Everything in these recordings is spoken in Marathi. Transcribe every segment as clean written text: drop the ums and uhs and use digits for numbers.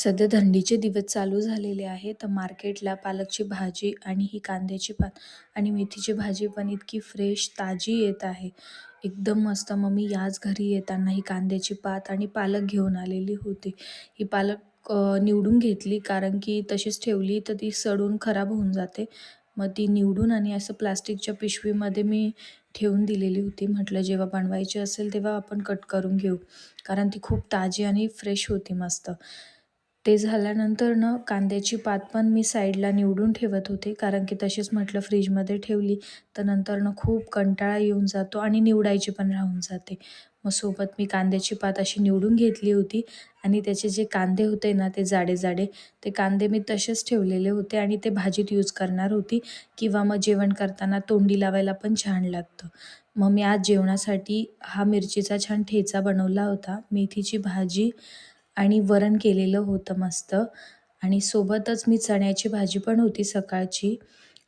सध्या थंडीचे दिवस चालू झालेले आहे, तर मार्केटला पालकची भाजी आणि ही कांद्याची पात आणि मेथीची भाजी पण इतकी फ्रेश ताजी येत आहे. एकदम मस्त. मग मी याच घरी येताना ही कांद्याची पात आणि पालक घेऊन आलेली होती. ही पालक निवडून घेतली, कारण की तशीच ठेवली तर ती सडून खराब होऊन जाते. मग ती निवडून आणि असं प्लास्टिकच्या पिशवीमध्ये मी ठेवून दिलेली होती. म्हटलं जेव्हा बनवायची असेल तेव्हा आपण कट करून घेऊ, कारण ती खूप ताजी आणि फ्रेश होती मस्त. ते झाल्यानंतर ना कांद्याची पात पण मी साईडला निवडून ठेवत होते, कारण की तशीच म्हटलं फ्रीजमध्ये ठेवली तर नंतर खूप कंटाळा येऊन जातो आणि निवडायची पण राहून जाते. मग सोबत मी कांद्याची पात अशी निवडून घेतली होती आणि त्याचे जे कांदे होते ना ते जाडे ते कांदे मी तसेच ठेवलेले होते आणि ते भाजीत यूज करणार होती, किंवा मग जेवण करताना तोंडी लावायला पण छान लागतं. मग मी आज जेवणासाठी हा मिरचीचा छान ठेचा बनवला होता, मेथीची भाजी आणि वरण केलेलं होतं मस्त, आणि सोबतच मी चण्याची भाजी पण होती सकाळची,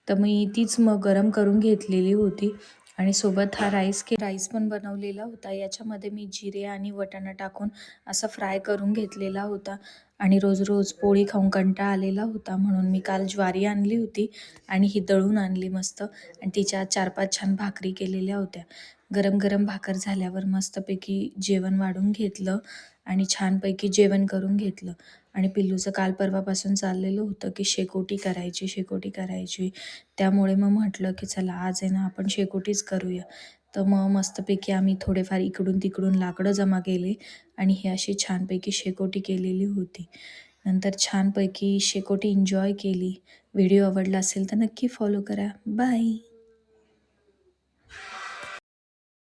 तर मी तीच मग गरम करून घेतलेली होती आणि सोबत हा राईस पण बनवलेला होता. याच्यामध्ये मी जिरे आणि वाटाणा टाकून असा फ्राय करून घेतलेला होता. आणि रोज पोळी खाऊन कंटाळा आलेला होता, म्हणून मी काल ज्वारी आणली होती आणि ही दळून आणली मस्त, आणि तिच्या 4-5 छान भाकरी केलेल्या होत्या. गरम गरम भाकर झाल्यावर मस्तपैकी जेवण वाढून घेतलं आणि छानपैकी जेवण करून घेतलं. आणि पिल्लूचं काल परवापासून चाललेलं होतं की शेकोटी करायची. त्यामुळे मग म्हटलं की चला आज आहे ना आपण शेकोटीच करूया. तर मग मस्तपैकी आम्ही थोडेफार इकडून तिकडून लाकडं जमा केले आणि ही अशी छानपैकी शेकोटी केलेली होती. नंतर छानपैकी शेकोटी एन्जॉय केली. व्हिडिओ आवडला असेल तर नक्की फॉलो करा. बाय.